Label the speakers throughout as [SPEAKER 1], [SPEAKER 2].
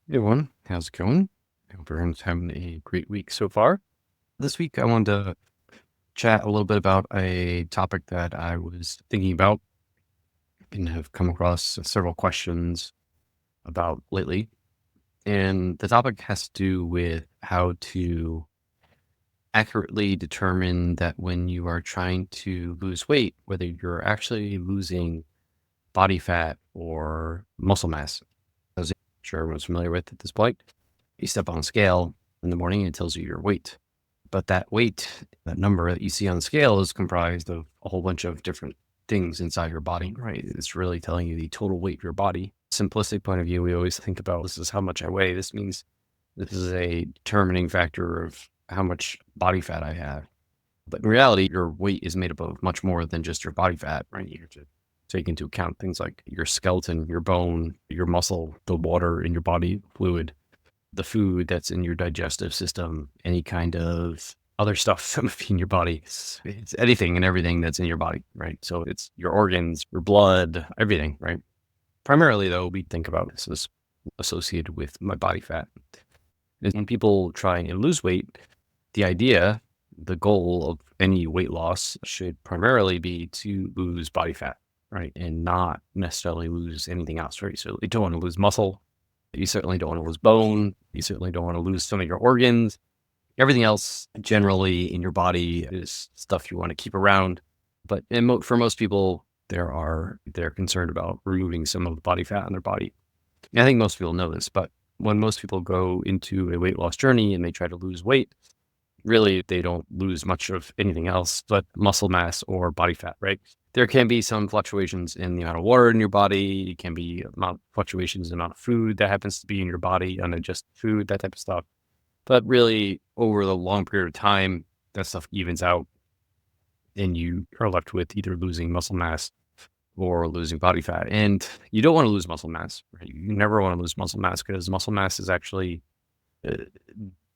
[SPEAKER 1] Hey everyone, how's it going? I hope everyone's having a great week so far. This week, I wanted to chat a little bit about a topic that I was thinking about and have come across several questions about lately. And the topic has to do with how to accurately determine that when you are trying to lose weight, whether you're actually losing body fat or muscle mass. As I'm sure everyone's familiar with at this point, you step on a scale in the morning and it tells you your weight. But that weight, that number that you see on the scale is comprised of a whole bunch of different things inside your body, right? It's really telling you the total weight of your body. Simplistic point of view, we always think about this is how much I weigh. This means this is a determining factor of how much body fat I have. But in reality, your weight is made up of much more than just your body fat, right? You have to take into account things like your skeleton, your bone, your muscle, the water in your body fluid, the food that's in your digestive system, any kind of other stuff that might be in your body. It's anything and everything that's in your body, right? So it's your organs, your blood, everything, right? Primarily, though, we think about this as associated with my body fat. And when people try and lose weight, the idea, the goal of any weight loss should primarily be to lose body fat, right? And not necessarily lose anything else, right? So you don't want to lose muscle. You certainly don't want to lose bone. You certainly don't want to lose some of your organs. Everything else generally in your body is stuff you want to keep around. But for most people, they're concerned about removing some of the body fat in their body. And I think most people know this, but when most people go into a weight loss journey and they try to lose weight, really they don't lose much of anything else but muscle mass or body fat, right? There can be some fluctuations in the amount of water in your body. It can be fluctuations in the amount of food that happens to be in your body, unadjusted food, that type of stuff. But really, over the long period of time, that stuff evens out and you are left with either losing muscle mass or losing body fat. And you don't want to lose muscle mass, right? You never want to lose muscle mass because muscle mass is actually uh,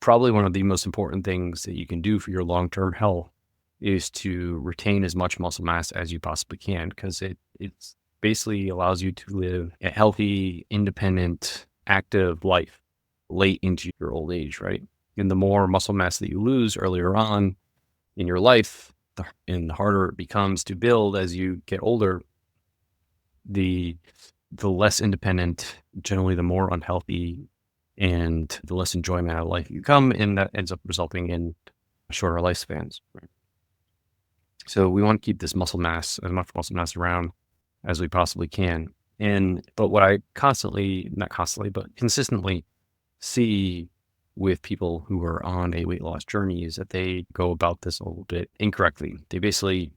[SPEAKER 1] probably one of the most important things that you can do for your long-term health is to retain as much muscle mass as you possibly can because it's basically allows you to live a healthy, independent, active life late into your old age, right? And the more muscle mass that you lose earlier on in your life, and the harder it becomes to build as you get older, the less independent, generally the more unhealthy and the less enjoyment out of life you come, and that ends up resulting in shorter lifespans. Right? So we want to keep this muscle mass, as much muscle mass around as we possibly can. But what I not constantly, but consistently see with people who are on a weight loss journey is that they go about this a little bit incorrectly. They basically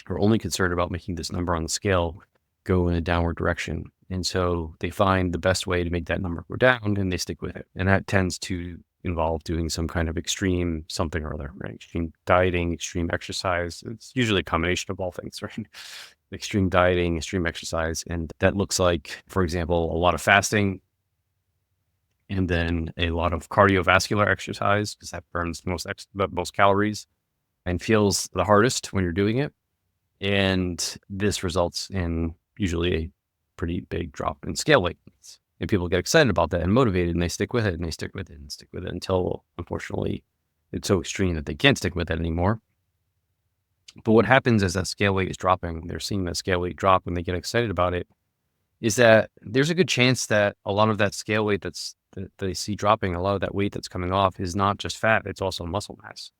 [SPEAKER 1] are only concerned about making this number on the scale go in a downward direction. And so they find the best way to make that number go down and they stick with it. And that tends to involve doing some kind of extreme something or other, right? Extreme dieting, extreme exercise. It's usually a combination of all things, right? Extreme dieting, extreme exercise. And that looks like, for example, a lot of fasting and then a lot of cardiovascular exercise because that burns the most calories and feels the hardest when you're doing it. And this results in usually a pretty big drop in scale weight. And people get excited about that and motivated and they stick with it and they stick with it and stick with it until unfortunately it's so extreme that they can't stick with it anymore. But what happens as that scale weight is dropping, they're seeing that scale weight drop and they get excited about it, is that there's a good chance that a lot of that scale weight that they see dropping, a lot of that weight that's coming off is not just fat, it's also muscle mass.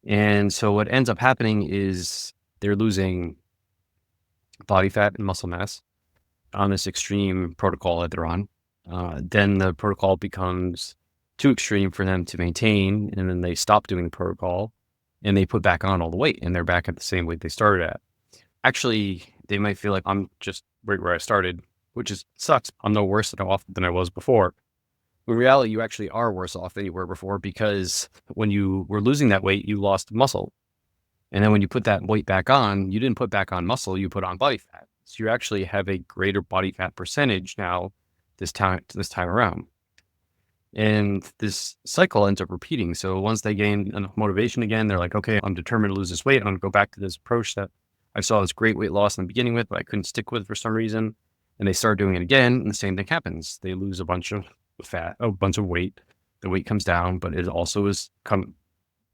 [SPEAKER 1] And so what ends up happening is they're losing body fat and muscle mass on this extreme protocol that they're on. Then the protocol becomes too extreme for them to maintain, and then they stop doing the protocol and they put back on all the weight and they're back at the same weight they started at. Actually, they might feel like I'm just right where I started, which is sucks. I'm no worse off than I was before. In reality, you actually are worse off than you were before because when you were losing that weight, you lost muscle. And then when you put that weight back on, you didn't put back on muscle, you put on body fat. So you actually have a greater body fat percentage now this time around. And this cycle ends up repeating. So once they gain enough motivation again, they're like, okay, I'm determined to lose this weight. I'm going to go back to this approach that I saw this great weight loss in the beginning with, but I couldn't stick with for some reason. and they start doing it again, and the same thing happens. They lose a bunch of fat, a bunch of weight. The weight comes down, but it also is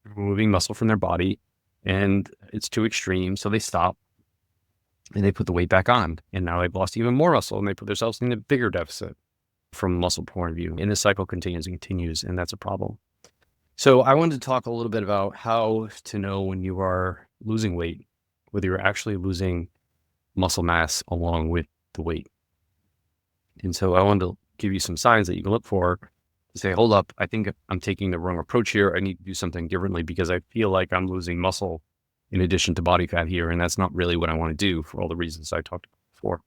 [SPEAKER 1] removing muscle from their body, and it's too extreme. So they stop and they put the weight back on, and now they've lost even more muscle, and they put themselves in a bigger deficit from a muscle point of view. And this cycle continues and continues, and that's a problem. So I wanted to talk a little bit about how to know when you are losing weight, whether you're actually losing muscle mass along with the weight. And so I wanted to give you some signs that you can look for to say, hold up, I think I'm taking the wrong approach here. I need to do something differently because I feel like I'm losing muscle in addition to body fat here. And that's not really what I want to do for all the reasons I talked about before.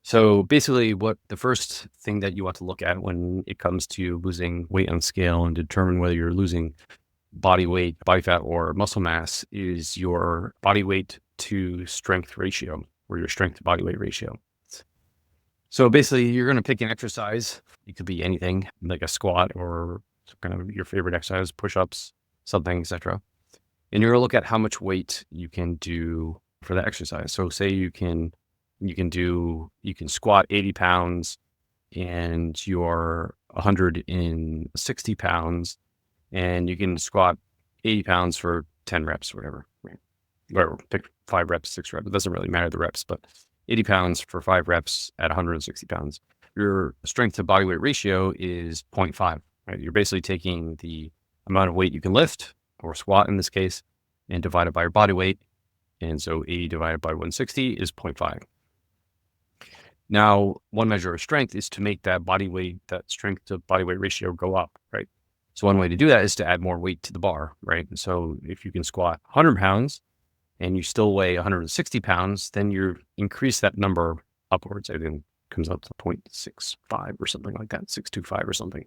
[SPEAKER 1] So basically what the first thing that you want to look at when it comes to losing weight on scale and determine whether you're losing body weight, body fat, or muscle mass is your body weight to strength ratio, or your strength to body weight ratio. So basically you're going to pick an exercise. It could be anything like a squat or kind of your favorite exercise, push-ups, something, etc. And you're going to look at how much weight you can do for that exercise. So say you can squat 80 pounds and you're 160 pounds, and you can squat 80 pounds for 10 reps, whatever, right? Or pick 5 reps, 6 reps. It doesn't really matter the reps, but 80 pounds for 5 reps at 160 pounds. Your strength to body weight ratio is 0.5, right? You're basically taking the amount of weight you can lift, or squat in this case, and divide it by your body weight. And so 80 divided by 160 is 0.5. Now, one measure of strength is to make that strength to body weight ratio go up, right? So one way to do that is to add more weight to the bar, right? So if you can squat 100 pounds and you still weigh 160 pounds, then you increase that number upwards. I think it comes up to 0.65 or something like that, 625 or something.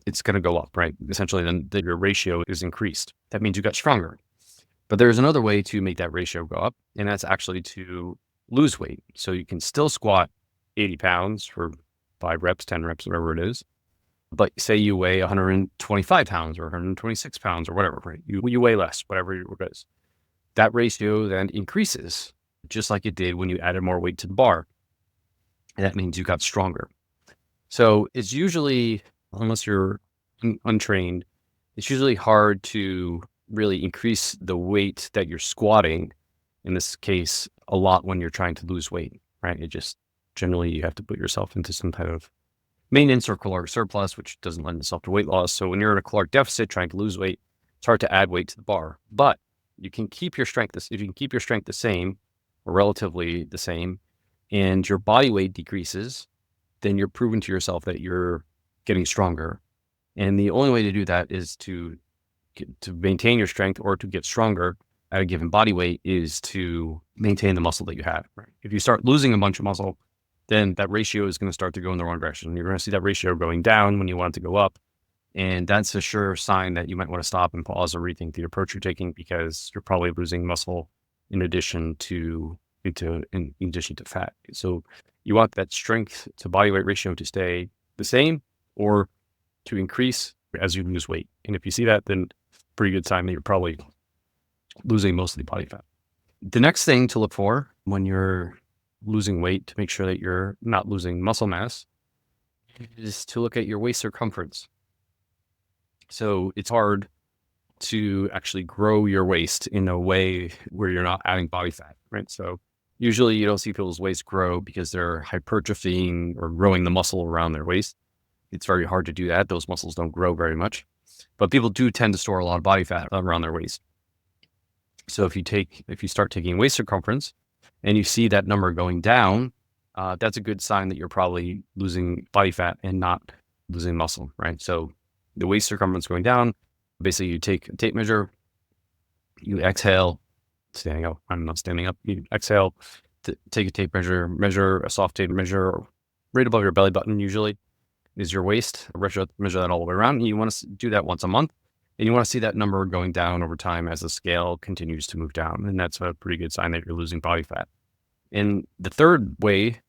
[SPEAKER 1] It's going to go up, right? Essentially, then your ratio is increased. That means you got stronger. But there's another way to make that ratio go up, and that's actually to lose weight. So you can still squat 80 pounds for 5 reps, 10 reps, whatever it is. But say you weigh 125 pounds or 126 pounds or whatever, right? You weigh less, whatever it is. That ratio then increases, just like it did when you added more weight to the bar. And that means you got stronger. So it's usually, unless you're untrained, it's usually hard to really increase the weight that you're squatting, in this case, a lot when you're trying to lose weight, right? It just, generally, you have to put yourself into some kind of maintenance or caloric surplus, which doesn't lend itself to weight loss. So when you're in a caloric deficit trying to lose weight, it's hard to add weight to the bar. But you can keep your strength, if you can keep your strength the same, or relatively the same, and your body weight decreases, then you're proving to yourself that you're getting stronger. And the only way to do that is to maintain your strength or to get stronger at a given body weight is to maintain the muscle that you have. Right? If you start losing a bunch of muscle, then that ratio is going to start to go in the wrong direction. You're going to see that ratio going down when you want it to go up. And that's a sure sign that you might want to stop and pause or rethink the approach you're taking, because you're probably losing muscle in addition to fat. So you want that strength to body weight ratio to stay the same or to increase as you lose weight. And if you see that, then pretty good sign that you're probably losing mostly body fat. The next thing to look for when you're losing weight to make sure that you're not losing muscle mass is to look at your waist circumference. So it's hard to actually grow your waist in a way where you're not adding body fat, right? So usually you don't see people's waists grow because they're hypertrophying or growing the muscle around their waist. It's very hard to do that. Those muscles don't grow very much, but people do tend to store a lot of body fat around their waist. So if you start taking waist circumference and you see that number going down, that's a good sign that you're probably losing body fat and not losing muscle, right? So the waist circumference going down, basically you take a tape measure, you exhale, standing up, I'm not standing up, you exhale, take a tape measure a soft tape measure right above your belly button usually is your waist, measure that all the way around. And you want to do that once a month, and you want to see that number going down over time as the scale continues to move down. And that's a pretty good sign that you're losing body fat. And the third way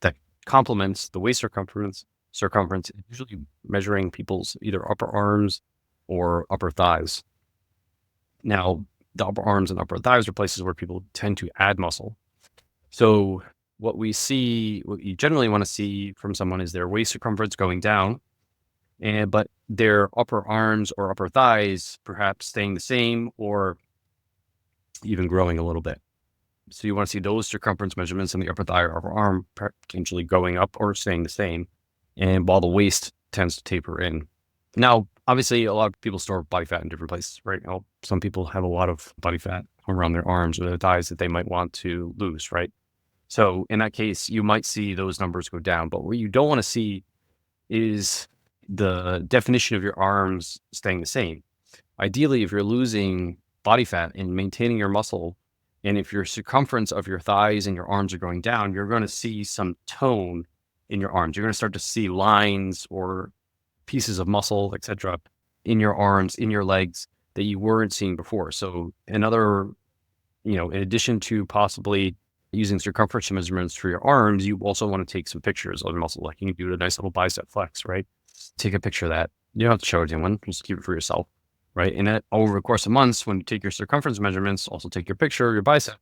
[SPEAKER 1] that complements the waist circumference is usually measuring people's either upper arms or upper thighs. Now, the upper arms and upper thighs are places where people tend to add muscle. So what you generally want to see from someone is their waist circumference going down, but their upper arms or upper thighs perhaps staying the same or even growing a little bit. So you want to see those circumference measurements in the upper thigh or upper arm potentially going up or staying the same, and while the waist tends to taper in. Now, obviously, a lot of people store body fat in different places, right? Some people have a lot of body fat around their arms or their thighs that they might want to lose, right? So in that case, you might see those numbers go down. But what you don't want to see is the definition of your arms staying the same. Ideally, if you're losing body fat and maintaining your muscle, and if your circumference of your thighs and your arms are going down, you're going to see some tone in your arms. You're going to start to see lines or pieces of muscle, etc., in your arms, in your legs that you weren't seeing before. So in addition to possibly using circumference measurements for your arms, you also want to take some pictures of your muscle. Like you can do a nice little bicep flex, right? Take a picture of that. You don't have to show it to anyone, just keep it for yourself, right? And that over the course of months, when you take your circumference measurements, also take your picture of your bicep.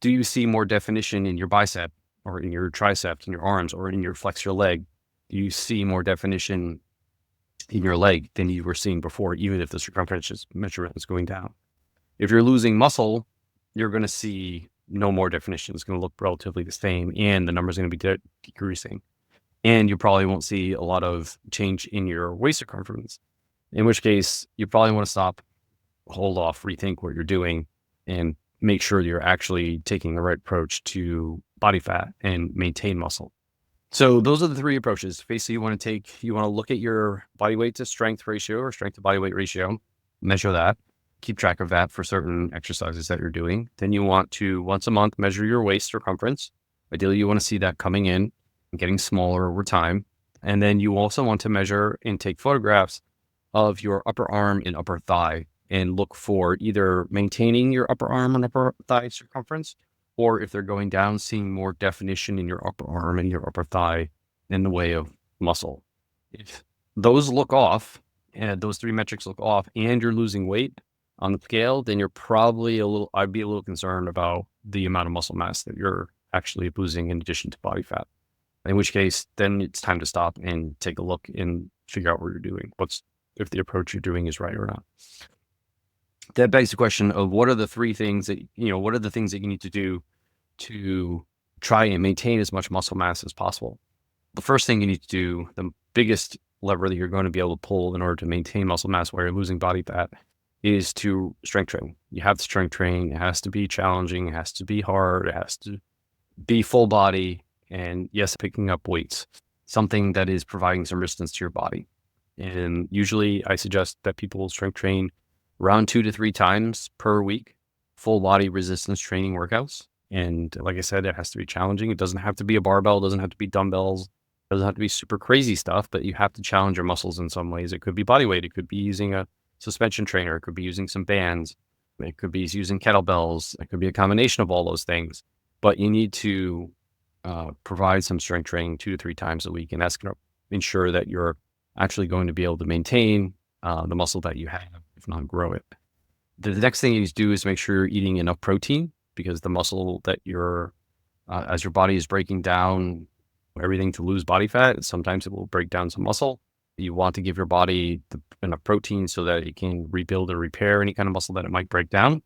[SPEAKER 1] Do you see more definition in your bicep or in your triceps, in your arms, or in your flex your leg? Do you see more definition in your leg than you were seeing before, even if the circumference measurement is going down? If you're losing muscle, you're going to see no more definition. It's going to look relatively the same, and the numbers are going to be decreasing. And you probably won't see a lot of change in your waist circumference, in which case you probably want to stop, hold off, rethink what you're doing, and make sure you're actually taking the right approach to body fat and maintain muscle. So those are the three approaches. Basically, you want to look at your body weight to strength ratio or strength to body weight ratio, measure that, keep track of that for certain exercises that you're doing. Then you want to, once a month, measure your waist circumference. Ideally, you want to see that coming in and getting smaller over time. And then you also want to measure and take photographs of your upper arm and upper thigh and look for either maintaining your upper arm and upper thigh circumference, or if they're going down, seeing more definition in your upper arm and your upper thigh in the way of muscle. If those look off, and those three metrics look off, and you're losing weight on the scale, then you're probably I'd be a little concerned about the amount of muscle mass that you're actually losing in addition to body fat. In which case, then it's time to stop and take a look and figure out what you're doing. If the approach you're doing is right or not. That begs the question of what are the things that you need to do to try and maintain as much muscle mass as possible. The first thing you need to do, the biggest lever that you're going to be able to pull in order to maintain muscle mass while you're losing body fat, is to strength train. You have to strength train. It has to be challenging. It has to be hard. It has to be full body. And yes, picking up weights, something that is providing some resistance to your body. And usually I suggest that people strength train around 2 to 3 times per week, full body resistance training workouts. And like I said, it has to be challenging. It doesn't have to be a barbell. It doesn't have to be dumbbells. It doesn't have to be super crazy stuff, but you have to challenge your muscles in some ways. It could be body weight. It could be using a suspension trainer. It could be using some bands. It could be using kettlebells. It could be a combination of all those things. But you need to provide some strength training 2 to 3 times a week. And that's going to ensure that you're actually going to be able to maintain the muscle that you have, if not grow it. The next thing you need to do is make sure you're eating enough protein, because the muscle that as your body is breaking down everything to lose body fat, sometimes it will break down some muscle. You want to give your body enough protein so that it can rebuild or repair any kind of muscle that it might break down.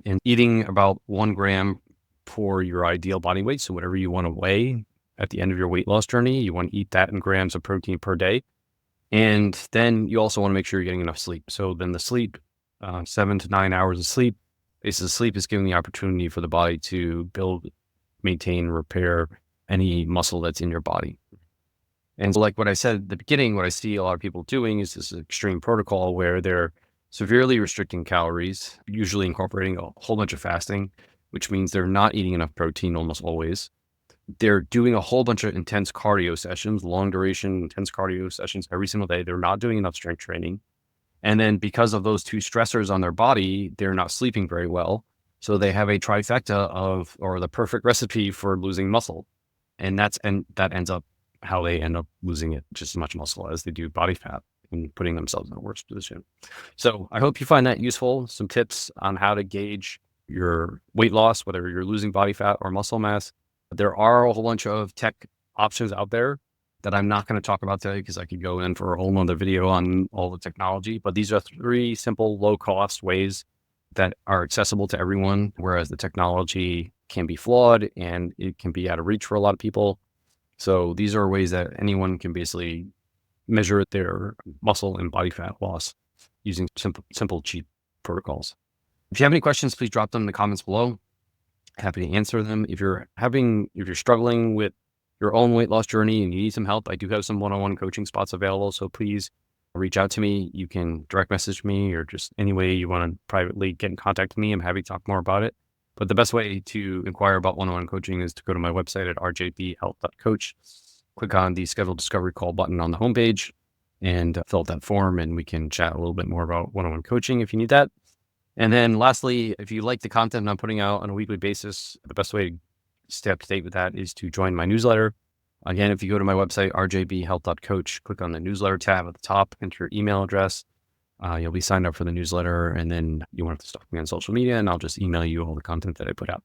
[SPEAKER 1] And eating about 1 gram for your ideal body weight. So whatever you want to weigh at the end of your weight loss journey, you want to eat that in grams of protein per day. And then you also want to make sure you're getting enough sleep. So then the sleep, 7 to 9 hours of sleep, sleep is giving the opportunity for the body to build, maintain, repair any muscle that's in your body. And so like what I said at the beginning, what I see a lot of people doing is this extreme protocol where they're severely restricting calories, usually incorporating a whole bunch of fasting, which means they're not eating enough protein almost always. They're doing a whole bunch of intense cardio sessions, long duration, intense cardio sessions every single day. They're not doing enough strength training. And then because of those two stressors on their body, they're not sleeping very well. So they have a trifecta or the perfect recipe for losing muscle. And that ends up how they end up losing it, just as much muscle as they do body fat, and putting themselves in a worse position. So I hope you find that useful. Some tips on how to gauge your weight loss, whether you're losing body fat or muscle mass. There are a whole bunch of tech options out there that I'm not going to talk about today because I could go in for a whole nother video on all the technology. But these are 3 simple, low cost ways that are accessible to everyone, whereas the technology can be flawed and it can be out of reach for a lot of people. So these are ways that anyone can basically measure their muscle and body fat loss using simple, cheap protocols. If you have any questions, please drop them in the comments below. Happy to answer them. If you're struggling with your own weight loss journey and you need some help, I do have some one-on-one coaching spots available. So please reach out to me. You can direct message me or just any way you want to privately get in contact with me. I'm happy to talk more about it. But the best way to inquire about one-on-one coaching is to go to my website at rjbhealth.coach. Click on the schedule discovery call button on the homepage and fill out that form, and we can chat a little bit more about one-on-one coaching if you need that. And then lastly, if you like the content I'm putting out on a weekly basis, the best way to stay up to date with that is to join my newsletter. Again, if you go to my website, rjbhealth.coach, click on the newsletter tab at the top, enter your email address. You'll be signed up for the newsletter, and then you won't have to stalk me on social media, and I'll just email you all the content that I put out.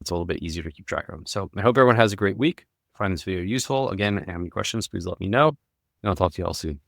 [SPEAKER 1] It's a little bit easier to keep track of. So I hope everyone has a great week. Find this video useful. Again, if you have any questions, please let me know, and I'll talk to you all soon.